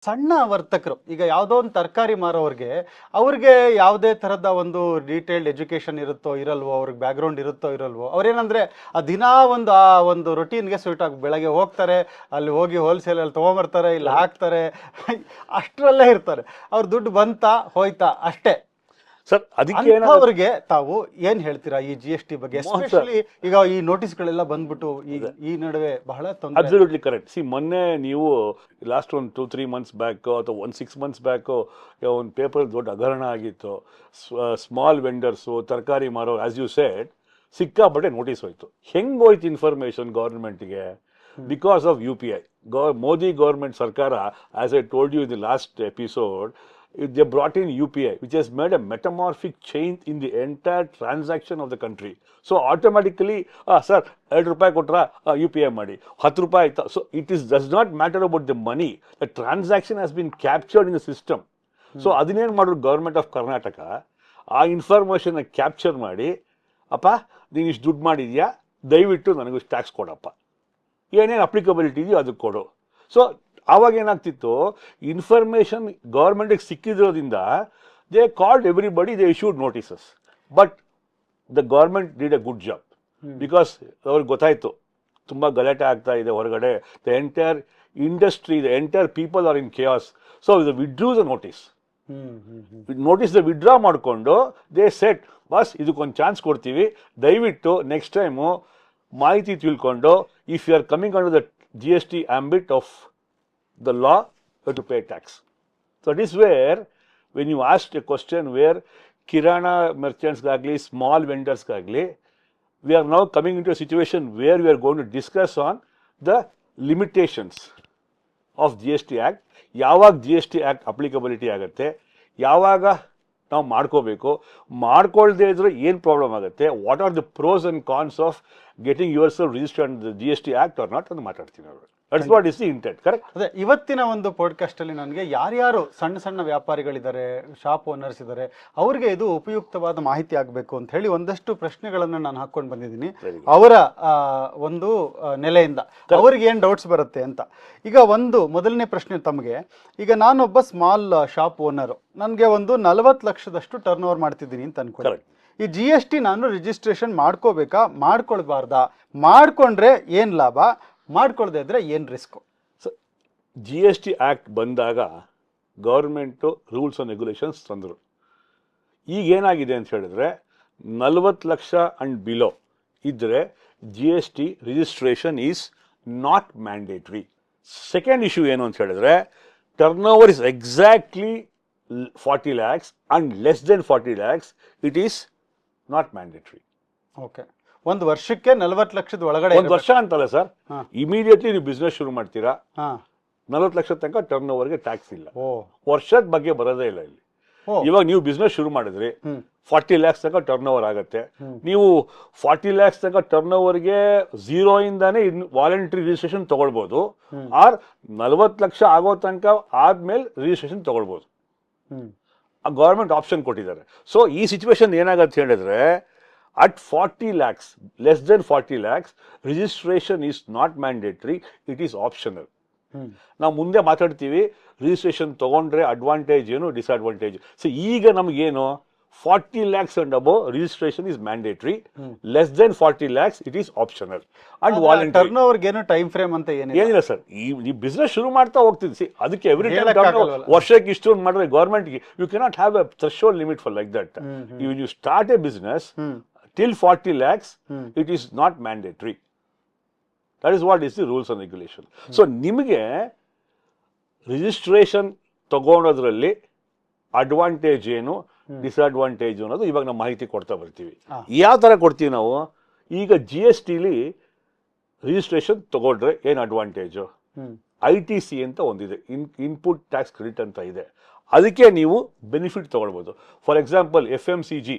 ಸಣ್ಣ ವರ್ತಕರು ಈಗ ಯಾವುದೋ ಒಂದು ತರಕಾರಿ ಮಾರೋರಿಗೆ ಅವ್ರಿಗೆ ಯಾವುದೇ ಥರದ ಒಂದು ಡೀಟೇಲ್ಡ್ ಎಜುಕೇಷನ್ ಇರುತ್ತೋ ಇರಲ್ವೋ, ಅವ್ರಿಗೆ ಬ್ಯಾಕ್ಗ್ರೌಂಡ್ ಇರುತ್ತೋ ಇರಲ್ವೋ, ಅವ್ರೇನಂದರೆ ಆ ದಿನಾ ಒಂದು ರೊಟೀನ್ಗೆ ಸೂಟ್ ಆಗಿ ಬೆಳಗ್ಗೆ ಹೋಗ್ತಾರೆ, ಅಲ್ಲಿ ಹೋಗಿ ಹೋಲ್ಸೇಲಲ್ಲಿ ತೊಗೊಂಬರ್ತಾರೆ, ಇಲ್ಲಿ ಹಾಕ್ತಾರೆ, ಅಷ್ಟರಲ್ಲೇ ಇರ್ತಾರೆ. ಅವ್ರ ದುಡ್ಡು ಬಂತಾ ಹೋಯ್ತಾ ಅಷ್ಟೇ. ಸರ್ ಅದಕ್ಕೆ ಅವರಿಗೆ ತಾವು ಏನ್ ಹೇಳ್ತೀರಾ ಈ GST ಬಗ್ಗೆ? ಎಸ್ಪೆಷಲಿ ಈಗ ಈ ನೋಟಿಸ್ಗಳೆಲ್ಲ ಬಂದ್ಬಿಟ್ಟು ಈ ನಡುವೆ ಬಹಳ ತೊಂದರೆ. Absolutely correct. ಮೊನ್ನೆ ನೀವು ಲಾಸ್ಟ್ ಒಂದು 2-3 months ಬ್ಯಾಕ್ ಅಥವಾ 6 months ಬ್ಯಾಕ್ ಒಂದು ಪೇಪರ್ ದೊಡ್ಡ ಹಗರಣ ಆಗಿತ್ತು. ಸ್ಮಾಲ್ ವೆಂಡರ್ಸು, ತರಕಾರಿ ಮಾರೋ, ಆಸ್ ಯು ಸೆಡ್, ಸಿಕ್ಕಾಪಟ್ಟೆ ನೋಟಿಸ್ ಹೋಯ್ತು. ಹೆಂಗ್ ಹೋಯ್ತು ಇನ್ಫಾರ್ಮೇಶನ್ ಗೌರ್ಮೆಂಟ್ಗೆ? Because of UPI. Modi government ಸರ್ಕಾರ, as I told you in the last episode, they brought in UPI, which has made a metamorphic change in the entire transaction of the country. So automatically, sir, 2 ರೂಪಾಯಿ ಕೊಟ್ರಾ UPI ಮಾಡಿ, 10 ರೂಪಾಯಿ ಆಯ್ತಾ. So it does not matter about the money. The transaction has been captured in the system. So ಅದನ್ನೇನು ಮಾಡೋದು government of Karnataka, ಆ ಇನ್ಫಾರ್ಮೇಷನ್ನ capture ಮಾಡಿ, ಅಪ್ಪ ನೀನು ಇಷ್ಟು ದುಡ್ಡು ಮಾಡಿದ್ಯಾ, ದಯವಿಟ್ಟು ನನಗೂ ಟ್ಯಾಕ್ಸ್ ಕೊಡಪ್ಪ, ಏನೇನು ಅಪ್ಲಿಕಬಿಲಿಟಿ ಇದೆಯೋ ಅದಕ್ಕೆ ಕೊಡು. ಸೊ ಆವಾಗ ಏನಾಗ್ತಿತ್ತು, ಇನ್ಫಾರ್ಮೇಶನ್ ಗೌರ್ಮೆಂಟಿಗೆ ಸಿಕ್ಕಿದ್ರೋದ್ರಿಂದ they called everybody, they issued notices. But the government did a good job, because ಅವ್ರಿಗೆ ಗೊತ್ತಾಯ್ತು ತುಂಬ ಗಲಾಟೆ ಆಗ್ತಾ ಇದೆ ಹೊರಗಡೆ. The entire industry, the entire people are in chaos. So the withdrew the notice, withdraw ಮಾಡಿಕೊಂಡು ದೇ ಸೆಟ್, ಬಸ್ ಇದಕ್ಕೊಂದು ಚಾನ್ಸ್ ಕೊಡ್ತೀವಿ, ದಯವಿಟ್ಟು ನೆಕ್ಸ್ಟ್ ಟೈಮು ಮಾಹಿತಿ ತಿಳ್ಕೊಂಡು, if you are coming under the GST ambit of the law, you have to pay tax. So that is where, when you asked a question where Kirana merchants gagli, small vendors gagli, we are now coming into a situation where we are going to discuss on the limitations of GST Act. ಯಾವಾಗ GST Act applicability ಆಗುತ್ತೆ, ಯಾವಾಗ ನಾವು ಮಾಡ್ಕೋಬೇಕು, ಮಾಡ್ಕೊಳ್ದೇ ಇದ್ರೆ ಏನು problem ಆಗುತ್ತೆ, what are the pros and cons of getting yourself registered the GST Act or not ಅಂತ ಮಾತಾಡ್ತೀನಿ ಅವರು. That's what is the intent. Correct. ಅದೇ ಇವತ್ತಿನ ಒಂದು ಪಾಡ್ಕಾಸ್ಟ್ ಅಲ್ಲಿ ನನಗೆ ಯಾರ್ಯಾರು ಸಣ್ಣ ಸಣ್ಣ ವ್ಯಾಪಾರಿಗಳಿದ್ದಾರೆ, ಶಾಪ್ ಓನರ್ಸ್ ಇದ್ದಾರೆ, ಅವ್ರಿಗೆ ಇದು ಉಪಯುಕ್ತವಾದ ಮಾಹಿತಿ ಆಗಬೇಕು ಅಂತ ಹೇಳಿ ಒಂದಷ್ಟು ಪ್ರಶ್ನೆಗಳನ್ನು ನಾನು ಹಾಕೊಂಡು ಬಂದಿದ್ದೀನಿ ಅವರ ಒಂದು ನೆಲೆಯಿಂದ. ಅವ್ರಿಗೆ ಏನು ಡೌಟ್ಸ್ ಬರುತ್ತೆ ಅಂತ. ಈಗ ಒಂದು ಮೊದಲನೇ ಪ್ರಶ್ನೆ ತಮಗೆ, ಈಗ ನಾನೊಬ್ಬ ಸ್ಮಾಲ್ ಶಾಪ್ ಓನರು, ನನಗೆ ಒಂದು 40 ಲಕ್ಷದಷ್ಟು ಟರ್ನ್ ಓವರ್ ಮಾಡ್ತಿದ್ದೀನಿ ಅಂತ ಅನ್ಕೊಳ್ಳಿ. ಈ GST ನಾನು ರಿಜಿಸ್ಟ್ರೇಷನ್ ಮಾಡ್ಕೋಬೇಕಾ, ಮಾಡ್ಕೊಳ್ಬಾರ್ದಾ, ಮಾಡ್ಕೊಂಡ್ರೆ ಏನು ಲಾಭ, ಮಾಡ್ಕೊಳ್ದೇ ಇದ್ರೆ ಏನು ರಿಸ್ಕು? GST Act ಬಂದಾಗ ಗೌರ್ಮೆಂಟು ರೂಲ್ಸ್ ಆ್ಯಂಡ್ ರೆಗ್ಯುಲೇಷನ್ಸ್ ತಂದರು. ಈಗ ಏನಾಗಿದೆ ಅಂತ ಹೇಳಿದ್ರೆ, 40 ಲಕ್ಷ ಆ್ಯಂಡ್ ಬಿಲೋ ಇದ್ದರೆ GST registration is not mandatory. Second issue ಏನು ಅಂತ ಹೇಳಿದ್ರೆ, turn over is exactly 40 lakhs and less than 40 lakhs, it is not mandatory. Okay, ಒಂದು ವರ್ಷಕ್ಕೆ 40 ಲಕ್ಷದ ಒಳಗಡೆ. ಒಂದು ವರ್ಷ ಅಂತಲ್ಲ ಸರ್, ಇಮಿಡಿಯೇಟ್ಲಿ ನೀವು ಬಿಸ್ನೆಸ್ ಶುರು ಮಾಡ್ತೀರಾ, 40 ಲಕ್ಷ ತನಕ ಟರ್ನ್ ಓವರ್ಗೆ ಟ್ಯಾಕ್ಸ್ ಇಲ್ಲ. ವರ್ಷದ ಬಗ್ಗೆ ಬರೋದೇ ಇಲ್ಲ ಇಲ್ಲಿ. ಇವಾಗ ನೀವು ಬಿಸ್ನೆಸ್ ಶುರು ಮಾಡಿದ್ರಿ, 40 lakhs ತನಕ ಟರ್ನ್ ಓವರ್ ಆಗುತ್ತೆ. ನೀವು 40 lakhs ತನಕ ಟರ್ನ್ ಓವರ್ಗೆ 0 ಇಂದಾನೆ ವಾಲಂಟ್ರಿ ರಿಜಿಸ್ಟ್ರೇಷನ್ ತಗೊಳ್ಬೋದು, ಆರ್ 40 ಲಕ್ಷ ಆಗೋ ತನಕ ಆದ್ಮೇಲೆ ರಿಜಿಸ್ಟ್ರೇಷನ್ ತಗೊಳ್ಬೋದು. ಗೌರ್ಮೆಂಟ್ ಆಪ್ಷನ್ ಕೊಟ್ಟಿದ್ದಾರೆ. ಸೊ ಈ ಸಿಚುವೇಶನ್ ಏನಾಗತ್ತೆ ಹೇಳಿದ್ರೆ, at 40 lakhs, less than 40 lakhs, registration is not mandatory, it is optional. ನಾವು ಮುಂದೆ ಮಾತಾಡ್ತೀವಿ ರಿಜಿಸ್ಟ್ರೇಷನ್ ತಗೊಂಡ್ರೆ ಅಡ್ವಾಂಟೇಜ್ ಏನು, ಡಿಸ್ಅಡ್ವಾಂಟೇಜ್. ಸೊ ಈಗ ನಮಗೇನು, 40 lakhs and above registration is mandatory, less than 40 lakhs it is optional and voluntary. Turn over ಏನು time frame ಅಂತ ಏನಿಲ್ಲ ಸರ್, ಈ ಬಿಸ್ನೆಸ್ ಶುರು ಮಾಡ್ತಾ ಹೋಗ್ತಿದ್ವಿ, ಅದಕ್ಕೆ ಎವ್ರಿ ಟೈಮ್ ವರ್ಷಕ್ಕೆ ಇಷ್ಟು ಮಾಡಿದ್ರೆ ಗೌರ್ಮೆಂಟ್ಗೆ you cannot have a threshold limit for like that. You start a business till 40 lakhs, it is not mandatory. That is what is the rules and regulation. So ನಿಮಗೆ registration ತಗೊಳೋದ್ರಲ್ಲಿ advantage ಏನು, disadvantage ಅನ್ನೋದು ಇವಾಗ ನಾವು ಮಾಹಿತಿ ಕೊಡ್ತಾ ಬರ್ತೀವಿ. ಯಾವ ಥರ ಕೊಡ್ತೀವಿ ನಾವು? ಈಗ GSTಲಿ ರಿಜಿಸ್ಟ್ರೇಷನ್ ತಗೊಂಡ್ರೆ ಏನು ಅಡ್ವಾಂಟೇಜು, ITC ಅಂತ ಒಂದಿದೆ, ಇನ್ಪುಟ್ ಟ್ಯಾಕ್ಸ್ ಕ್ರೆಡಿಟ್ ಅಂತ ಇದೆ, ಅದಕ್ಕೆ ನೀವು ಬೆನಿಫಿಟ್ ತಗೊಳ್ಬೋದು. ಫಾರ್ ಎಕ್ಸಾಂಪಲ್ FMCG,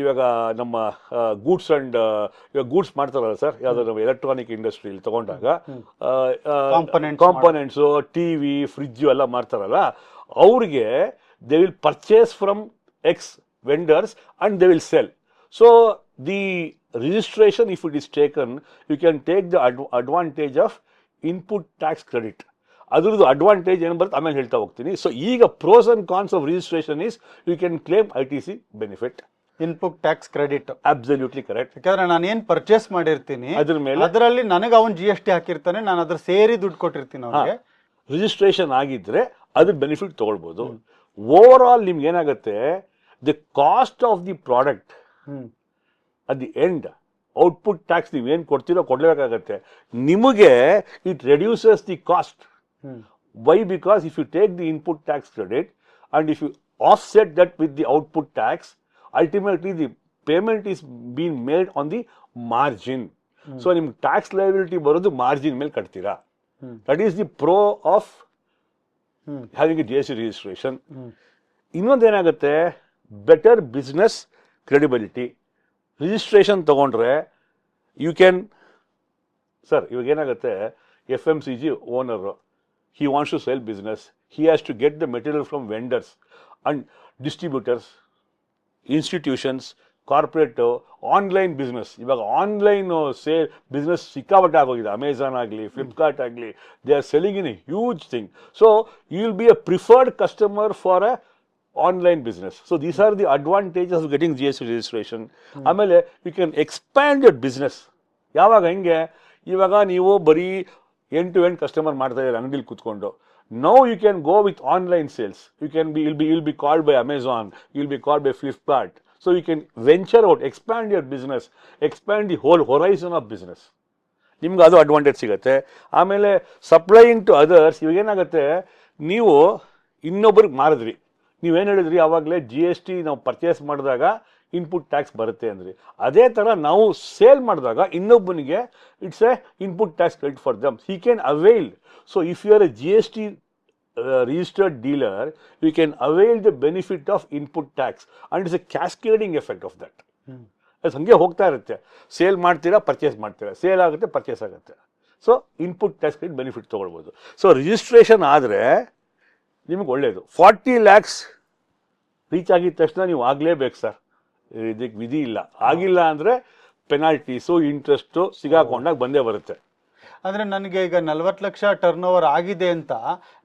ಇವಾಗ ನಮ್ಮ ಗೂಡ್ಸ್ ಅಂಡ್ ಇವಾಗ ಗೂಡ್ಸ್ ಮಾಡ್ತಾರಲ್ಲ ಸರ್, ಯಾವ್ದಾದ್ರು ನಾವು ಎಲೆಕ್ಟ್ರಾನಿಕ್ ಇಂಡಸ್ಟ್ರಿಯಲ್ಲಿ ತಗೊಂಡಾಗ ಕಾಂಪೊನೆಂಟ್ಸು, TV, ಫ್ರಿಜ್ಜು ಎಲ್ಲ ಮಾಡ್ತಾರಲ್ಲ, ಅವ್ರಿಗೆ they will purchase from X vendors and they will sell. So the registration, if it is taken, you can take the advantage of input tax credit. ಅದ್ರದ್ದು advantage ಏನು ಬರುತ್ತೆ ಆಮೇಲೆ ಹೇಳ್ತಾ ಹೋಗ್ತೀನಿ. ಸೊ ಈಗ pros and cons of registration is you can claim ITC benefit, input tax credit. Absolutely correct. ಯಾಕಂದ್ರೆ ನಾನು ಏನ್ ಪರ್ಚೇಸ್ ಮಾಡಿರ್ತೀನಿ ಅದ್ರ ಮೇಲೆ ಅದರಲ್ಲಿ ನನಗೆ ಅವನ್ GST ಹಾಕಿರ್ತಾನೆ, ನಾನು ಅದ್ರ ಸೇರಿ ದುಡ್ಡು ಕೊಟ್ಟಿರ್ತೀನಿ ಅವ್ನಿಗೆ. ರಿಜಿಸ್ಟ್ರೇಷನ್ ಆಗಿದ್ರೆ ಅದ್ರ ಬೆನಿಫಿಟ್ ತಗೊಳ್ಬೋದು. ಓವರ್ ಆಲ್ ನಿಮ್ಗೆ ಏನಾಗುತ್ತೆ, the cost of the product at the end output tax ನೀವೇನು ಕೊಡ್ತೀರೋ ಕೊಡಲೇಬೇಕಾಗತ್ತೆ. ನಿಮಗೆ it reduces the cost. Why? Because if you take the input tax credit and if you offset that with the output tax, ultimately the payment is being made on the margin. So ನಿಮ್ಗೆ tax liability ಬರೋದು margin ಮೇಲೆ ಕಟ್ತೀರಾ. That is the pro of having a GST registration. ಇನ್ನೊಂದೇನಾಗುತ್ತೆ, better business credibility. Registration ತಗೊಂಡ್ರೆ you can, sir ಇವಾಗ ಏನಾಗುತ್ತೆ, FMCG owner, he wants to sell business, he has to get the material from vendors and distributors, institutions, corporate, online business. ಇವಾಗ online sale business ಸಿಕ್ಕಾಪಟ್ಟೆ ಆಗೋಗಿದೆ. Amazon ಆಗಲಿ, Flipkart ಆಗಲಿ, they are selling in a huge thing. So you will be a preferred customer for a online business. So these are the advantages of getting GST registration. ಆಮೇಲೆ you can expand your business. ಯಾವಾಗ ಹೆಂಗೆ, ಇವಾಗ ನೀವು ಬರೀ end to end customer ಮಾಡ್ತಾ ಇದ್ದಾರೆ ಅಂಗಡಿಲಿ ಕೂತ್ಕೊಂಡು. Now you can go with online sales. You'll be called by Amazon. You'll be called by Flipkart. So you can venture out, expand your business, expand the whole horizon of business. ನಿಮ್ಗೆ ಅದು advantage ಸಿಗುತ್ತೆ. ಆಮೇಲೆ supplying to others. ಇವಾಗ ಏನಾಗುತ್ತೆ, ನೀವು ಇನ್ನೊಬ್ರಿಗೆ ಮಾರಿದ್ರಿ, ನೀವೇನು ಹೇಳಿದ್ರಿ ಆವಾಗಲೇ GST ನಾವು ಪರ್ಚೇಸ್ ಮಾಡಿದಾಗ ಇನ್ಪುಟ್ ಟ್ಯಾಕ್ಸ್ ಬರುತ್ತೆ ಅಂದ್ರಿ. ಅದೇ ಥರ ನಾವು ಸೇಲ್ ಮಾಡಿದಾಗ ಇನ್ನೊಬ್ಬನಿಗೆ it's a input tax credit for them. He can avail. So if you are a GST registered dealer, you can avail the benefit of input tax, and it's a cascading effect of that. ಅದು ಹಂಗೆ ಹೋಗ್ತಾ ಇರುತ್ತೆ. Sale ಮಾಡ್ತೀರಾ, purchase ಮಾಡ್ತೀರಾ, sale ಆಗುತ್ತೆ, purchase ಆಗುತ್ತೆ. So input tax credit benefit ತೊಗೊಳ್ಬೋದು. So registration ಆದರೆ ನಿಮಗೆ ಒಳ್ಳೆಯದು. 40 lakhs ರೀಚ್ ಆಗಿದ ತಕ್ಷಣ ನೀವು ಆಗಲೇಬೇಕು ಸರ್, ಇದಕ್ಕೆ ವಿಧಿ ಇಲ್ಲ. ಆಗಿಲ್ಲ ಅಂದರೆ ಪೆನಾಲ್ಟೀಸು, ಇಂಟ್ರೆಸ್ಟು ಸಿಗಾಕೊಂಡಾಗ ಬಂದೇ ಬರುತ್ತೆ. ಅಂದ್ರೆ ನನಗೆ ಈಗ 40 ಲಕ್ಷ ಟರ್ನ್ ಓವರ್ ಆಗಿದೆ ಅಂತ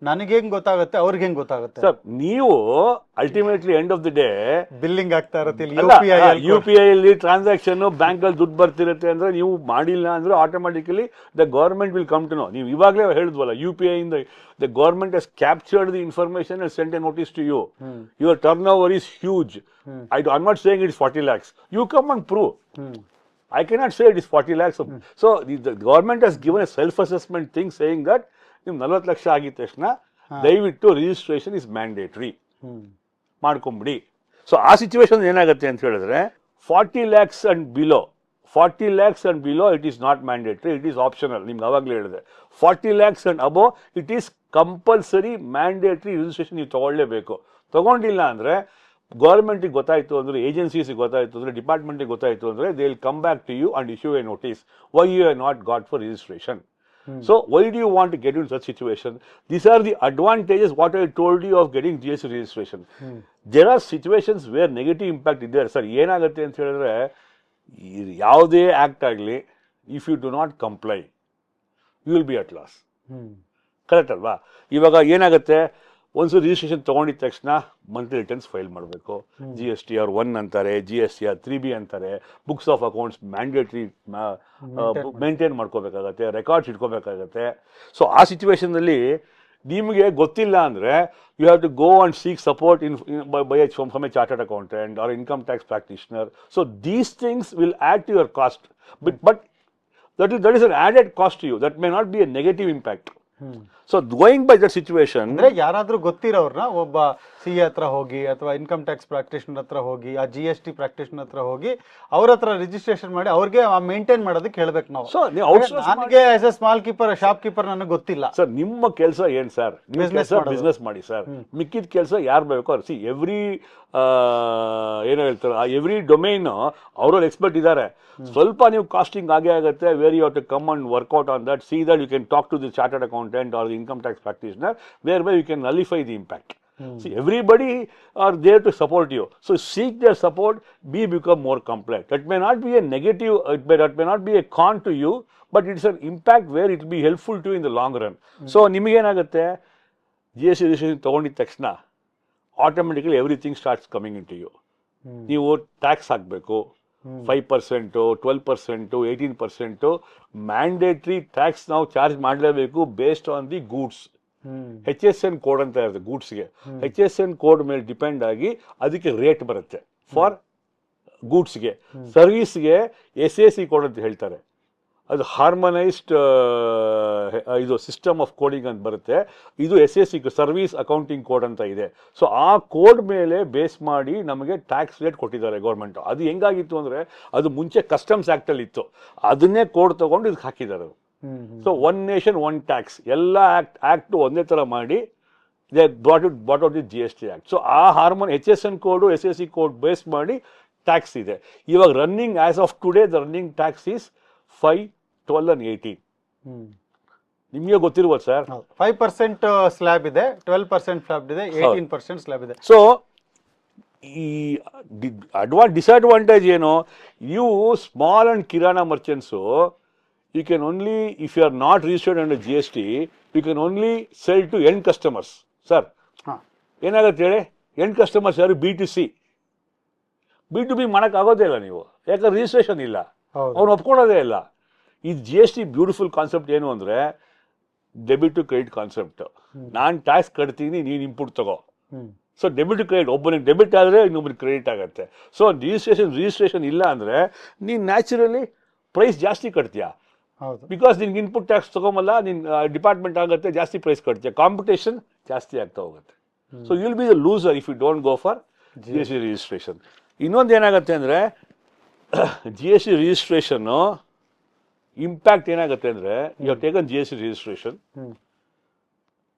ನನಗೆ ಹೆಂಗ್ ಗೊತ್ತಾಗುತ್ತೆ, ಅವ್ರಿಗೆ ಹೆಂಗ್ ಗೊತ್ತಾಗುತ್ತೆ ಸರ್? ನೀವು ultimately end of the day billing ಆಗ್ತಾ ಇರುತ್ತೆ, UPI ಅಲ್ಲಿ ಟ್ರಾನ್ಸಾಕ್ಷನ್, ಬ್ಯಾಂಕ್ ಅಲ್ಲಿ ದುಡ್ಡು ಬರ್ತಿರುತ್ತೆ ಅಂದ್ರೆ ನೀವು ಮಾಡಿಲ್ಲ ಅಂದ್ರೆ automatically the government will come to know. ನೀವು ಇವಾಗಲೇ ಹೇಳಿದ್ವಲ್ಲ, UPI ಇಂದ the government has captured the information and sent a notice to you. Your turnover is huge. I'm not saying it is 40 lakhs. You come and prove. I cannot say it is 40 lakhs. So the government has given a self-assessment thing saying that ನಿಮ್ 40 ಲಕ್ಷ ಆಗಿದ ತಕ್ಷಣ ದಯವಿಟ್ಟು registration is mandatory ಮಾಡ್ಕೊಂಬಿಡಿ. So ಆ situation ಏನಾಗುತ್ತೆ ಅಂತ ಹೇಳಿದ್ರೆ 40 lakhs and below, 40 lakhs and below it is not mandatory, it is optional. ನಿಮ್ಗೆ ಅವಾಗಲೇ ಹೇಳಿದೆ. 40 lakhs and above it is compulsory mandatory registration ನೀವು ತಗೊಳ್ಳೇಬೇಕು. ತಗೊಂಡಿಲ್ಲ ಅಂದರೆ ಗೌರ್ಮೆಂಟಿಗೆ ಗೊತ್ತಾಯಿತು ಅಂದರೆ, ಏಜೆನ್ಸೀಸ್ಗೆ ಗೊತ್ತಾಯಿತು ಅಂದರೆ, ಡಿಪಾರ್ಟ್ಮೆಂಟಿಗೆ ಗೊತ್ತಾಯಿತು ಅಂದರೆ, they will come back to you and issue a notice why you are not got for registration. So why do you want to get into such situation? These are the advantages what I told you of getting GST registration. There are situations where negative impact is there. Sir, ಏನಾಗುತ್ತೆ ಅಂತ ಹೇಳಿದ್ರೆ, ಯಾವುದೇ act ಆಗಲಿ, if you do not comply you will be at loss. Correct ಅಲ್ವಾ? ಇವಾಗ ಏನಾಗುತ್ತೆ, ಒಂದ್ಸಲ registration ತೊಗೊಂಡಿದ ತಕ್ಷಣ ಮಂತ್ಲಿ ರಿಟರ್ನ್ಸ್ ಫೈಲ್ ಮಾಡಬೇಕು. GSTR 1 ಅಂತಾರೆ, GSTR 3B ಅಂತಾರೆ, books of accounts mandatory maintain ಮಾಡ್ಕೋಬೇಕಾಗತ್ತೆ, ರೆಕಾರ್ಡ್ಸ್ ಇಟ್ಕೋಬೇಕಾಗತ್ತೆ. ಸೊ ಆ ಸಿಚುವೇಶನ್ನಲ್ಲಿ ನಿಮಗೆ ಗೊತ್ತಿಲ್ಲ ಅಂದರೆ you have to go and seek support from a chartered accountant or income tax practitioner. So these things will add to your cost, but that is an added cost to you. That may not be a negative impact. So going by that situation ಅಂದ್ರೆ ಯಾರಾದ್ರೂ ಗೊತ್ತಿರೋರ್ನ ಒಬ್ಬ CA ಹತ್ರ ಹೋಗಿ ಅಥವಾ income tax practitioner ಹತ್ರ ಹೋಗಿ, ಆ GST practitioner ಹತ್ರ ಹೋಗಿ ಅವ್ರ ಹತ್ರ ರಿಜಿಸ್ಟ್ರೇಷನ್ ಮಾಡಿ ಅವ್ರಿಗೆ ಮೇಂಟೈನ್ ಮಾಡೋದಕ್ಕೆ ಹೇಳ್ಬೇಕು ನಾವು. ಸೊ ನನಗೆ as A small keeper, shop keeper ನನಗೆ ಗೊತ್ತಿಲ್ಲ ಸರ್. ನಿಮ್ಮ ಕೆಲಸ ಏನ್ ಸರ್? ಬಿಸ್ನೆಸ್ ಮಾಡಿ ಸರ್. ಮಿಕ್ಕಿದ ಕೆಲಸ ಯಾರು ಬೇಕು ಅವ್ರು. ಎವ್ರಿ ಏನೋ ಹೇಳ್ತಾರೆ, ಎವ್ರಿ ಡೊಮೈನ್ ಅವರಲ್ಲಿ ಎಕ್ಸ್ಪರ್ಟ್ ಇದ್ದಾರೆ. ಸ್ವಲ್ಪ ನೀವು ಕಾಸ್ಟಿಂಗ್ ಆಗೇ ಆಗುತ್ತೆ. Where you have to come and work out on that. See that you can talk to the chartered accountant or the income tax practitioner, whereby you can nullify the impact. So everybody are there to support you. So seek their support, become more compliant. That may not be a negative, that may not be a con to you, but it's an impact where it will be helpful to you in the long run. So ನಿಮಗೇನಾಗುತ್ತೆ GST registration ತಗೊಂಡಿದ ತಕ್ಷಣ automatically everything starts coming into you. ನೀವು tax ಹಾಕಬೇಕು, 5%, 12%, 18% mandatory tax ನಾವು charge ಮಾಡಲೇಬೇಕು based on the goods. HSN code ಅಂತ ಇರುತ್ತೆ ಗೂಡ್ಸ್ಗೆ. HSN ಕೋಡ್ ಮೇಲೆ ಡಿಪೆಂಡ್ ಆಗಿ ಅದಕ್ಕೆ ರೇಟ್ ಬರುತ್ತೆ ಫಾರ್ ಗೂಡ್ಸ್ಗೆ. ಸರ್ವಿಸ್ಗೆ SAC ಕೋಡ್ ಅಂತ ಹೇಳ್ತಾರೆ. ಅದು ಹಾರ್ಮನೈಸ್ಡ್ ಇದು ಸಿಸ್ಟಮ್ ಆಫ್ ಕೋಡಿಂಗ್ ಅಂತ ಬರುತ್ತೆ. ಇದು SAC ಸರ್ವಿಸ್ ಅಕೌಂಟಿಂಗ್ ಕೋಡ್ ಅಂತ ಇದೆ. ಸೊ ಆ ಕೋಡ್ ಮೇಲೆ ಬೇಸ್ ಮಾಡಿ ನಮಗೆ ಟ್ಯಾಕ್ಸ್ ರೇಟ್ ಕೊಟ್ಟಿದ್ದಾರೆ ಗೌರ್ಮೆಂಟ್. ಅದು ಹೆಂಗಾಗಿತ್ತು ಅಂದರೆ ಅದು ಮುಂಚೆ ಕಸ್ಟಮ್ಸ್ ಆ್ಯಕ್ಟಲ್ಲಿ ಇತ್ತು, ಅದನ್ನೇ ಕೋಡ್ ತಗೊಂಡು ಇದಕ್ಕೆ ಹಾಕಿದ್ದಾರೆ. So one nation one tax, ಎಲ್ಲ ಆ್ಯಕ್ಟು ಒಂದೇ ಥರ ಮಾಡಿ they bot out the GST act. So ಆ HSN ಕೋಡು SAC ಕೋಡ್ ಬೇಸ್ ಮಾಡಿ ಟ್ಯಾಕ್ಸ್ ಇದೆ. ಇವಾಗ running as of today the running tax is 5, 12 and 18. ನಿಮಗೆ ಗೊತ್ತಿರ್ಬೋದು ಸರ್. 5% ಸ್ಲ್ಯಾಬ್ ಇದೆ, 12% ಸ್ಲ್ಯಾಬ್ ಇದೆ, 18% ಸ್ಲ್ಯಾಬ್ ಇದೆ. ಸೊ ಈ ಡಿಸ್ಅಡ್ವಾಂಟೇಜ್ ಏನು, you small and kirana merchants, you can only, if you are not registered under GST, you can only sell to end customers. Sir ಏನಾಗುತ್ತೆ ಹೇಳಿ, end customers ಯಾರು B2C, B2B ಮಾಡೋಕ್ಕಾಗೋದೇ ಇಲ್ಲ ನೀವು, ಯಾಕಂದ್ರೆ ರಿಜಿಸ್ಟ್ರೇಷನ್ ಇಲ್ಲ, ಅವ್ನು ಒಪ್ಕೊಳ್ಳೋದೇ ಇಲ್ಲ. ಈ GST ಬ್ಯೂಟಿಫುಲ್ ಕಾನ್ಸೆಪ್ಟ್ ಏನು ಅಂದರೆ ಡೆಬಿಟ್ ಟು ಕ್ರೆಡಿಟ್ ಕಾನ್ಸೆಪ್ಟ್. ನಾನು ಟ್ಯಾಕ್ಸ್ ಕಟ್ತೀನಿ, ನೀನು ಇನ್ಪುಟ್ ತಗೋ. ಸೊ ಡೆಬಿಟ್ ಟು ಕ್ರೆಡಿಟ್, ಒಬ್ಬನಿಗೆ ಡೆಬಿಟ್ ಆದರೆ ಇನ್ನೊಬ್ಬನಿಗೆ ಕ್ರೆಡಿಟ್ ಆಗುತ್ತೆ. ಸೊ ರಿಜಿಸ್ಟ್ರೇಷನ್ ಇಲ್ಲ ಅಂದರೆ ನೀನು ನ್ಯಾಚುರಲಿ ಪ್ರೈಸ್ ಜಾಸ್ತಿ ಕಟ್ತೀಯಾ, ಬಿಕಾಸ್ ನಿನ್ಗೆ ಇನ್ಪುಟ್ ಟ್ಯಾಕ್ಸ್ ತಗೊಂಬಲ್ಲ, ನಿನ್ನ ಡಿಪಾರ್ಟ್ಮೆಂಟ್ ಆಗುತ್ತೆ, ಜಾಸ್ತಿ ಪ್ರೈಸ್ ಕಟ್ತೀಯ, ಕಾಂಪಿಟೇಷನ್ ಜಾಸ್ತಿ ಆಗ್ತಾ ಹೋಗುತ್ತೆ. So you will be the loser if you don't go for GST registration. ಇನ್ನೊಂದು ಏನಾಗುತ್ತೆ ಅಂದರೆ GST ರಿಜಿಸ್ಟ್ರೇಷನ್ನು ಇಂಪ್ಯಾಕ್ಟ್ ಏನಾಗುತ್ತೆ ಅಂದರೆ, ಯು ಟೇಕನ್ GST ರಿಜಿಸ್ಟ್ರೇಷನ್,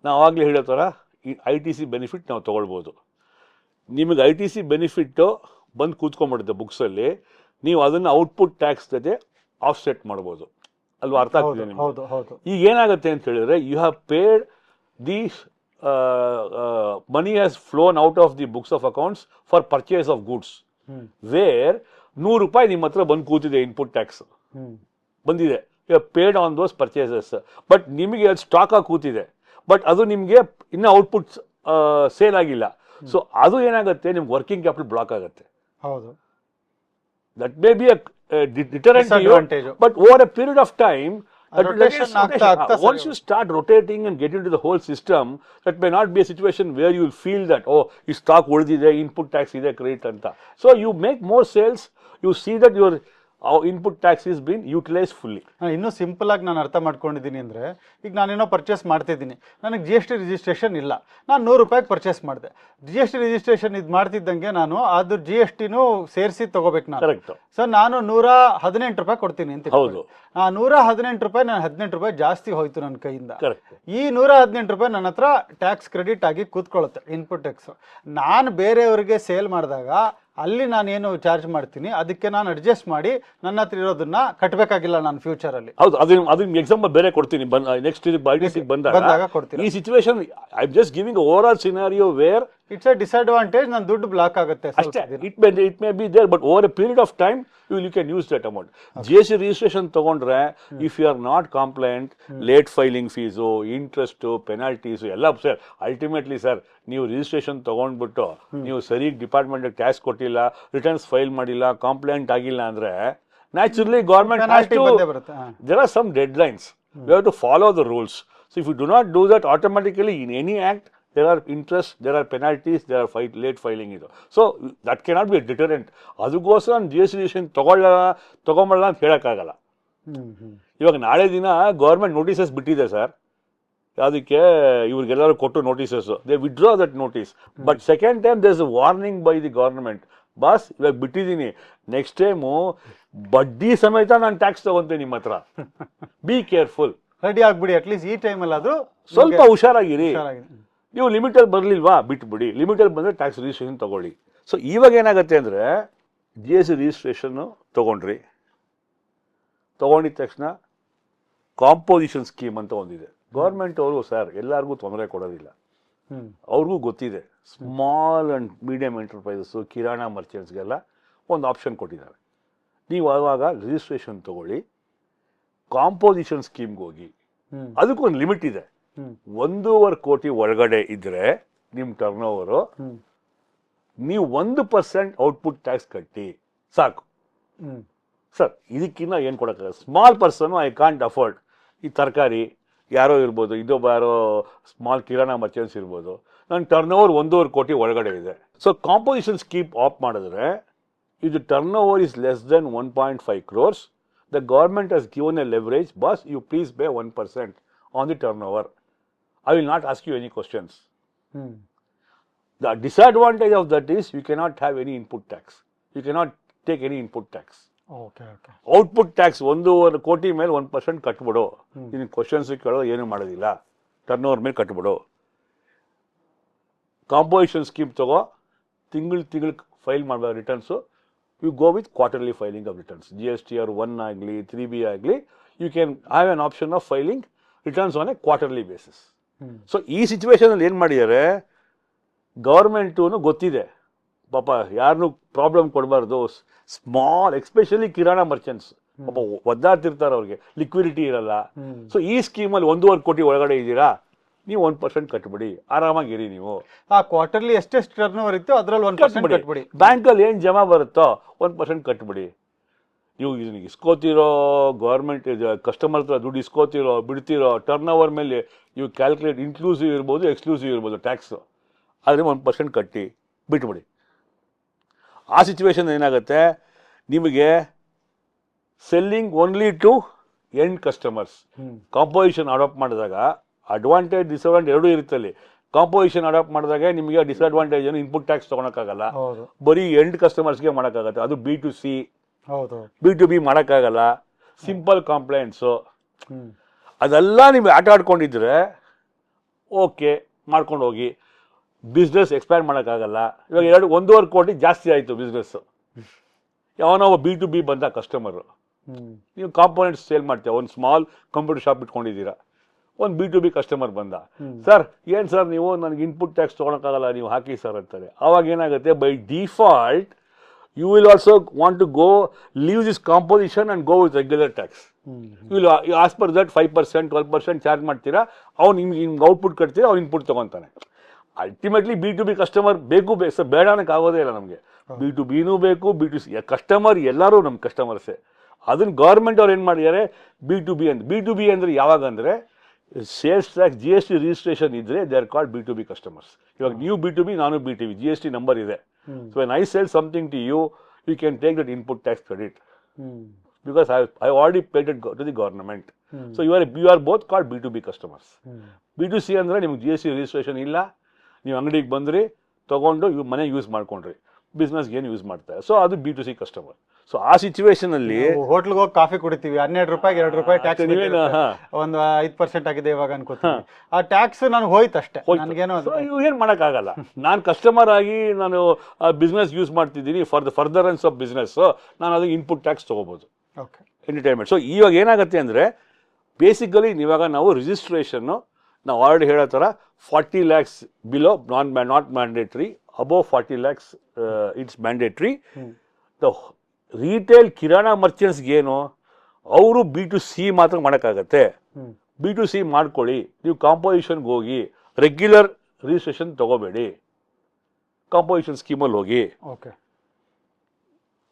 ನಾವು ಆವಾಗಲೇ ಹೇಳೋ ಥರ ಈ ITC ಬೆನಿಫಿಟ್ ನಾವು ತೊಗೊಳ್ಬೋದು. ನಿಮಗೆ ITC ಬೆನಿಫಿಟ್ಟು ಬಂದು ಕೂತ್ಕೊಂಡ್ಬಿಡುತ್ತೆ ಬುಕ್ಸಲ್ಲಿ, ನೀವು ಅದನ್ನು ಔಟ್ಪುಟ್ ಟ್ಯಾಕ್ಸ್ ಜೊತೆ ಆಫ್ಸೆಟ್ ಮಾಡ್ಬೋದು ಅಲ್ವಾ? ಅರ್ಥ ಆಗ್ತಿದೆ ನಿಮಗೆ? ಈಗ ಏನಾಗುತ್ತೆ ಅಂತ ಹೇಳಿದ್ರೆ, you have paid the money has flown out of the books of accounts for purchase of goods, where ₹100 ನಿಮ್ಮ ಹತ್ರ ಬಂದು ಕೂತಿದೆ, ಇನ್ಪುಟ್ ಟ್ಯಾಕ್ಸ್ ಬಂದಿದೆ, you have paid on those purchases. But ನಿಮಗೆ ಅದು ಸ್ಟಾಕ್ ಆಗಿ ಕೂತಿದೆ, ಬಟ್ ಅದು ನಿಮಗೆ ಇನ್ನೂ ಔಟ್ಪುಟ್ ಸೇಲ್ ಆಗಿಲ್ಲ. ಸೊ ಅದು ಏನಾಗುತ್ತೆ, ನಿಮ್ಗೆ ವರ್ಕಿಂಗ್ ಕ್ಯಾಪಿಟಲ್ ಬ್ಲಾಕ್ ಆಗುತ್ತೆ. That may be a deterrent, but over a period of time, once you start rotating and get into the whole system, that may not be a situation where you will feel that, oh, ಈ stock ಉಳಿದಿದೆ, input tax ಇದೆ, credit ಅಂತ. So you make more sales, you see that your input tax is been utilise fully. ಇನ್ನೂ simple ಆಗಿ ನಾನು ಅರ್ಥ ಮಾಡ್ಕೊಂಡಿದ್ದೀನಿ ಅಂದರೆ, ಈಗ ನಾನೇನೋ ಪರ್ಚೇಸ್ ಮಾಡ್ತಿದ್ದೀನಿ, ನನಗೆ GST ರಿಜಿಸ್ಟ್ರೇಷನ್ ಇಲ್ಲ, ನಾನು ₹100 ಪರ್ಚೇಸ್ ಮಾಡಿದೆ. GST ರಿಜಿಸ್ಟ್ರೇಷನ್ ಇದು ಮಾಡ್ತಿದ್ದಂಗೆ ನಾನು ಅದು GSTನೂ ಸೇರಿಸಿ ತೊಗೋಬೇಕು ನಾನು. ಕರೆಕ್ಟ್. ಸೊ ನಾನು ₹118 ಕೊಡ್ತೀನಿ ಅಂತ. ಹೌದು. ಆ ₹118 ನಾನು ₹18 ಜಾಸ್ತಿ ಹೋಯ್ತು ನನ್ನ ಕೈಯಿಂದ. ಈ ₹118 ನನ್ನ ಹತ್ರ ಟ್ಯಾಕ್ಸ್ ಕ್ರೆಡಿಟ್ ಆಗಿ ಕೂತ್ಕೊಳ್ಳುತ್ತೆ, ಇನ್ಪುಟ್ ಟ್ಯಾಕ್ಸ್. ನಾನು ಬೇರೆಯವರಿಗೆ ಸೇಲ್ ಮಾಡಿದಾಗ ಅಲ್ಲಿ ನಾನೇನು ಚಾರ್ಜ್ ಮಾಡ್ತೀನಿ ಅದಕ್ಕೆ ನಾನು ಅಡ್ಜಸ್ಟ್ ಮಾಡಿ ನನ್ನ ಹತ್ರ ಇರೋದನ್ನ ಕಟ್ಟಬೇಕಾಗಿಲ್ಲ ನಾನು ಫ್ಯೂಚರಲ್ಲಿ. ಹೌದು, ಅದನ್ನ ಎಕ್ಸಾಂಪಲ್ ಬೇರೆ ಕೊಡ್ತೀನಿ ನೆಕ್ಸ್ಟ್ ಬಂದಾಗ ಕೊಡ್ತೀನಿ. ಈ situation I am just giving overall scenario where it's a disadvantage, ನನ್ನ ದುಡ್ಡು ಬ್ಲಾಕ್ ಆಗುತ್ತೆ ಅಷ್ಟೇ. It may be there, but over a period of time you can use that amount. GST ರಿಜಿಸ್ಟ್ರೇಷನ್ ತಗೊಂಡ್ರೆ if you are not compliant, late filing fees, interest, penalties ಎಲ್ಲ sir. Ultimately sir, ನೀವು registration ತಗೊಂಡ್ಬಿಟ್ಟು ನೀವು ಸರಿಯಾಗಿ ಡಿಪಾರ್ಟ್ಮೆಂಟ್ಗೆ ಟ್ಯಾಕ್ಸ್ ಕೊಟ್ಟಿಲ್ಲ, returns file ಮಾಡಿಲ್ಲ, ಕಾಂಪ್ಲೈಂಟ್ ಆಗಿಲ್ಲ ಅಂದ್ರೆ naturally government has to, there are some deadlines, you have to follow the rules. So if you do not do that, automatically in any act there are interest, there are penalties, there are late filing ಇದು. So that cannot be deterrent. ಅದಕ್ಕೋಸ್ಕರ GST registration ತಗೊಂಬಲ್ಲ ಅಂತ ಹೇಳೋಕ್ಕಾಗಲ್ಲ. ಇವಾಗ ನಾಳೆ ದಿನ government notices ಬಿಟ್ಟಿದೆ sir, ಅದಕ್ಕೆ ಇವ್ರಿಗೆಲ್ಲರೂ ಕೊಟ್ಟು notices, they withdraw that notice. But second time there is a warning by the government, boss ಇವಾಗ ಬಿಟ್ಟಿದ್ದೀನಿ, ನೆಕ್ಸ್ಟ್ ಟೈಮು ಬಡ್ಡಿ ಸಮೇತ ನಾನು ಟ್ಯಾಕ್ಸ್ ತಗೊಂತೀನಿ ನಿಮ್ಮ ಹತ್ರ, ಬಿ ಕೇರ್ಫುಲ್, ರೆಡಿ ಆಗ್ಬಿಡಿ, ಅಟ್ಲೀಸ್ಟ್ ಈ ಟೈಮಲ್ಲಾದರೂ ಸ್ವಲ್ಪ ಹುಷಾರಾಗಿರಿ. ನೀವು ಲಿಮಿಟಲ್ಲಿ ಬರಲಿಲ್ವಾ ಬಿಟ್ಬಿಡಿ, ಲಿಮಿಟಲ್ಲಿ ಬಂದರೆ ಟ್ಯಾಕ್ಸ್ ರಿಜಿಸ್ಟ್ರೇಷನ್ ತೊಗೊಳ್ಳಿ. ಸೊ ಇವಾಗ ಏನಾಗುತ್ತೆ ಅಂದರೆ, GST ರಿಜಿಸ್ಟ್ರೇಷನ್ನು ತೊಗೊಂಡಿದ ತಕ್ಷಣ ಕಾಂಪೋಸಿಷನ್ ಸ್ಕೀಮ್ ಅಂತ ಒಂದಿದೆ. ಗೌರ್ಮೆಂಟ್ ಅವರು ಸರ್ ಎಲ್ಲರಿಗೂ ತೊಂದರೆ ಕೊಡೋದಿಲ್ಲ, ಅವ್ರಿಗೂ ಗೊತ್ತಿದೆ. ಸ್ಮಾಲ್ ಆ್ಯಂಡ್ ಮೀಡಿಯಂ ಎಂಟರ್ಪ್ರೈಸಸ್ಸು, ಕಿರಾಣ ಮರ್ಚೆಂಟ್ಸ್ಗೆಲ್ಲ ಒಂದು ಆಪ್ಷನ್ ಕೊಟ್ಟಿದ್ದಾರೆ. ನೀವು ಆವಾಗ ರಿಜಿಸ್ಟ್ರೇಷನ್ ತಗೊಳ್ಳಿ, ಕಾಂಪೋಸಿಷನ್ ಸ್ಕೀಮ್ಗೆ ಹೋಗಿ. ಅದಕ್ಕೊಂದು ಲಿಮಿಟ್ ಇದೆ. 1.5 ಕೋಟಿ ಒಳಗಡೆ ಇದ್ರೆ ನಿಮ್ಮ ಟರ್ನ್ ಓವರು, ನೀವು 1% ಔಟ್ಪುಟ್ ಟ್ಯಾಕ್ಸ್ ಕಟ್ಟಿ ಸಾಕು. ಸರ್ ಇದಕ್ಕಿಂತ ಏನು ಕೊಡೋಕ್ಕಾಗಲ್ಲ. Small person I can't afford. ಈ ತರಕಾರಿ ಯಾರೋ ಇರ್ಬೋದು, ಇನ್ನೊಬ್ಬ ಯಾರೋ ಸ್ಮಾಲ್ ಕಿರಾಣ ಮರ್ಚೆಂಟ್ಸ್ ಇರ್ಬೋದು, ನನ್ನ ಟರ್ನ್ ಓವರ್ 1.5 ಕೋಟಿ ಒಳಗಡೆ ಇದೆ. ಸೊ ಕಾಂಪೋಸಿಷನ್ ಸ್ಕೀಮ್ ಆಫ್ ಮಾಡಿದ್ರೆ, ಇದು turn over is less than 1.5 crores, the government has given a leverage, boss, you please pay 1% on the turnover. I will not ask you any questions. The disadvantage of that is you cannot have any input tax. You cannot take any input tax. Okay okay. Output tax 1.5 ಕೋಟಿ ಮೇಲೆ 1% ಕಟ್ಬಿಡು. ನಿನ್ನ questions ಕೇಳೋದು ಏನು ಮಾಡೋದಿಲ್ಲ, turn over ಮೇಲೆ ಕಟ್ಬಿಡು. Composition scheme ತಗೋ, ತಿಂಗಳು file ಮಾಡಬೇಕು returns. You go with quarterly filing of returns. GST 1 ಆಗಲಿ 3B ಆಗಲಿ, you can have an option of filing returns on a quarterly basis. So ಈ ಸಿಚುವೇಶನಲ್ಲಿ ಏನು ಮಾಡಿದ್ದಾರೆ, ಗೌರ್ಮೆಂಟು ಗೊತ್ತಿದೆ ಪಾಪ ಯಾರನ್ನೂ ಪ್ರಾಬ್ಲಮ್ ಕೊಡಬಾರ್ದು. ಸ್ಮಾಲ್ ಎಸ್ಪೆಷಲಿ ಕಿರಾಣ ಮರ್ಚೆಂಟ್ಸ್ ಪಾಪ ಒದ್ದಾಡ್ತಿರ್ತಾರೆ, ಅವ್ರಿಗೆ ಲಿಕ್ವಿಡಿಟಿ ಇರಲ್ಲ. ಸೊ ಈ ಸ್ಕೀಮಲ್ಲಿ 1.5 ಕೋಟಿ ಒಳಗಡೆ ಇದ್ದೀರಾ, ನೀವು 1% ಕಟ್ಬಿಡಿ, ಆರಾಮಾಗಿರಿ. ನೀವು ಆ ಕ್ವಾರ್ಟರ್ಲಿ ಎಷ್ಟೆಷ್ಟು ಟರ್ನ್ ಓವರ್ ಇತ್ತು ಅದರಲ್ಲಿ 1% ಕಟ್ಬಿಡಿ. ಬ್ಯಾಂಕಲ್ಲಿ ಏನು ಜಮಾ ಬರುತ್ತೋ 1% ಕಟ್ಬಿಡಿ. ನೀವು ಇದನ್ನ ಇಸ್ಕೋತಿರೋ, ಗೌರ್ಮೆಂಟ್ ಕಸ್ಟಮರ್ ಹತ್ರ ದುಡ್ಡು ಇಸ್ಕೋತಿರೋ ಬಿಡ್ತಿರೋ, ಟರ್ನ್ ಓವರ್ ಮೇಲೆ ನೀವು ಕ್ಯಾಲ್ಕುಲೇಟ್ ಇನ್ಕ್ಲೂಸಿವ್ ಇರ್ಬೋದು, ಎಕ್ಸ್ಕ್ಲೂಸಿವ್ ಇರ್ಬೋದು ಟ್ಯಾಕ್ಸ್, ಆದರೆ 1% ಕಟ್ಟಿ ಬಿಟ್ಬಿಡಿ. ಆ ಸಿಚುವೇಶನ್ ಏನಾಗುತ್ತೆ, ನಿಮಗೆ selling only to end customers. Composition adopt ಮಾಡಿದಾಗ ಅಡ್ವಾಂಟೇಜ್ ಡಿಸ್ಅಡ್ವಾಂಟೇಜ್ ಎರಡೂ ಇರುತ್ತಲ್ಲಿ. ಕಾಂಪೋಸಿಷನ್ ಅಡಾಪ್ಟ್ ಮಾಡಿದಾಗ ನಿಮಗೆ ಡಿಸ್ಅಡ್ವಾಂಟೇಜ್ ಏನು, ಇನ್ಪುಟ್ ಟ್ಯಾಕ್ಸ್ ತೊಗೊಳಕ್ಕಾಗಲ್ಲ, ಬರೀ ಎಂಡ್ ಕಸ್ಟಮರ್ಸ್ಗೆ ಮಾಡೋಕ್ಕಾಗತ್ತೆ. ಅದು B2C, B2B ಮಾಡೋಕ್ಕಾಗಲ್ಲ. ಸಿಂಪಲ್ ಕಂಪ್ಲೇಂಟ್ಸು ಅದೆಲ್ಲ ನೀವು ಆಟ ಆಡ್ಕೊಂಡಿದ್ರೆ ಓಕೆ ಮಾಡ್ಕೊಂಡು ಹೋಗಿ. ಬಿಸ್ನೆಸ್ ಎಕ್ಸ್ಪ್ಯಾಂಡ್ ಮಾಡೋಕ್ಕಾಗಲ್ಲ. ಇವಾಗ 1.5 ಕೋಟಿ ಜಾಸ್ತಿ ಆಯಿತು ಬಿಸ್ನೆಸ್ಸು. ಯಾವನೋ B2B ಬಂದ ಕಸ್ಟಮರು, ನೀವು ಕಾಂಪೋನೆಂಟ್ಸ್ ಸೇಲ್ ಮಾಡ್ತೀವಿ, ಒಂದು ಸ್ಮಾಲ್ ಕಂಪ್ಯೂಟರ್ ಶಾಪ್ ಇಟ್ಕೊಂಡಿದ್ದೀರಾ, ಒಂದು B2B ಕಸ್ಟಮರ್ ಬಂದ, ಸರ್ ಏನು ಸರ್ ನೀವು ನನಗೆ ಇನ್ಪುಟ್ ಟ್ಯಾಕ್ಸ್ ತೊಗೊಳಕ್ಕಾಗಲ್ಲ, ನೀವು ಹಾಕಿ ಸರ್ ಅಂತಾರೆ. ಆವಾಗ ಏನಾಗುತ್ತೆ, by default you will also want to go leave this composition and go with regular tax. You will as per that 5%, 12% charge ಮಾಡ್ತೀರಾ, ಅವ್ನು ನಿಮ್ಗೆ ಔಟ್ಪುಟ್ ಕಟ್ತೀರಾ, ಅವ್ನು ಇನ್ಪುಟ್ ತೊಗೊತಾನೆ. ಅಲ್ಟಿಮೇಟ್ಲಿ B2B ಕಸ್ಟಮರ್ ಬೇಕು ಬೇಡ ಅನ್ನೋಕೆ ಆಗೋದೇ ಇಲ್ಲ ನಮಗೆ. B2Bನೂ ಬೇಕು, B2C ಕಸ್ಟಮರ್ ಎಲ್ಲರೂ ನಮ್ಮ ಕಸ್ಟಮರ್ಸೇ. ಅದನ್ನು ಗೌರ್ಮೆಂಟ್ ಅವ್ರು ಏನು ಮಾಡಿದ್ದಾರೆ, B2B ಅಂದರೆ ಯಾವಾಗ ಅಂದರೆ ಸೇಲ್ಸ್ ಟ್ಯಾಕ್ಸ್ GST ರಿಜಿಸ್ಟ್ರೇಷನ್ ಇದ್ದರೆ they are called B2B customers. ಇವಾಗ ನೀವು B2B, ನಾನು B2B, GST ನಂಬರ್ ಇದೆ. So when I sell something to you, you can take that input tax credit because I already paid it to the government. So you are both called B2B customers. B2C ಅಂದರೆ ನಿಮ್ಗೆ GST registration ಇಲ್ಲ, ನೀವು ಅಂಗಡಿಗೆ ಬಂದ್ರಿ, ತೊಗೊಂಡು ಮನೆ use ಮಾಡ್ಕೊಂಡ್ರಿ, ಬಿಸ್ನೆಸ್ಗೆ ಏನು ಯೂಸ್ ಮಾಡ್ತಾರೆ. ಸೊ ಅದು B2C ಕಸ್ಟಮರ್. ಸೊ ಆ ಸಿಚುವೇಶನ್ ಅಲ್ಲಿ ಹೋಟ್ಲ್ಗೆ ಹೋಗಿ ಕಾಫಿ ಕುಡಿತೀವಿ, 12 ರೂಪಾಯಿಗೆ 2 ರೂಪಾಯಿ ಟ್ಯಾಕ್ಸ್, ಒಂದು 5% ಆಗಿದೆ ಇವಾಗ ಅನ್ಕೋತೀನಿ. ಆ ಟ್ಯಾಕ್ಸ್ ನಾನು ಹೋಯ್ತಷ್ಟೇ, ನನಗೇನೋ ಏನು ಮಾಡೋಕ್ಕಾಗಲ್ಲ. ನಾನು ಕಸ್ಟಮರ್ ಆಗಿ ನಾನು ಬಿಸ್ನೆಸ್ ಯೂಸ್ ಮಾಡ್ತಿದ್ದೀನಿ, ಫಾರ್ ದ ಫರ್ದರೆನ್ಸ್ ಆಫ್ ಬಿಸ್ನೆಸ್ ನಾನು ಅದಕ್ಕೆ ಇನ್ಪುಟ್ ಟ್ಯಾಕ್ಸ್ ತೊಗೋಬೋದು ಎಂಟರ್ಟೈನ್ಮೆಂಟ್. ಸೊ ಇವಾಗ ಏನಾಗುತ್ತೆ ಅಂದರೆ ಬೇಸಿಕಲಿ ಇವಾಗ ನಾವು ರಿಜಿಸ್ಟ್ರೇಷನ್ನು ನಾವು ಆಲ್ರೆಡಿ ಹೇಳೋ ಥರ 40 lakhs below not mandatory, above 40 lakhs it's mandatory. The retail kirana ಮರ್ಚೆಂಟ್ಸ್ಗೆ ಏನು, ಅವರು B2C ಮಾತ್ರ ಮಾಡೋಕ್ಕಾಗತ್ತೆ. B2C ಮಾಡ್ಕೊಳ್ಳಿ, ನೀವು ಕಾಂಪೋಸಿಷನ್ಗೆ ಹೋಗಿ, ರೆಗ್ಯುಲರ್ ರಿಜಿಸ್ಟ್ರೇಷನ್ ತಗೋಬೇಡಿ, ಕಾಂಪೋಸಿಷನ್ ಸ್ಕೀಮಲ್ಲಿ ಹೋಗಿ.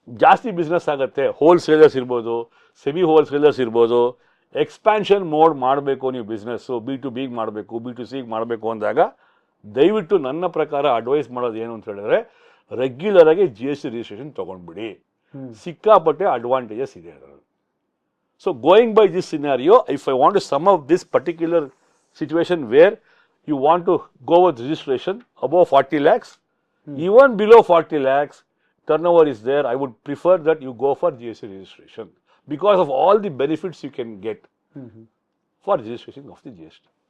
ಜಾಸ್ತಿ ಬಿಸ್ನೆಸ್ ಆಗುತ್ತೆ. ಹೋಲ್ಸೇಲರ್ಸ್ ಇರ್ಬೋದು, ಸೆಮಿ ಹೋಲ್ಸೇಲರ್ಸ್ ಇರ್ಬೋದು. ಎಕ್ಸ್ಪ್ಯಾನ್ಷನ್ ಮೋಡ್ ಮಾಡಬೇಕು ನೀವು ಬಿಸ್ನೆಸ್ಸು, B2Bಗೆ ಮಾಡಬೇಕು, B2Cಗೆ ಮಾಡಬೇಕು ಅಂದಾಗ ದಯವಿಟ್ಟು ನನ್ನ ಪ್ರಕಾರ ಅಡ್ವೈಸ್ ಮಾಡೋದು ಏನು ಅಂತ ಹೇಳಿದ್ರೆ, ರೆಗ್ಯುಲರ್ ಆಗಿ GST ರಿಜಿಸ್ಟ್ರೇಷನ್ ತೊಗೊಂಡ್ಬಿಡಿ. ಸಿಕ್ಕಾಪಟ್ಟೆ ಅಡ್ವಾಂಟೇಜಸ್ ಇದೆ ಅದರಲ್ಲಿ. So going by this scenario, if I want to sum of this particular situation where you want to go with registration above 40 lakhs, even below 40 lakhs turnover is there, I would prefer that you go for GST registration because of all the benefits you can get for registration of the GST.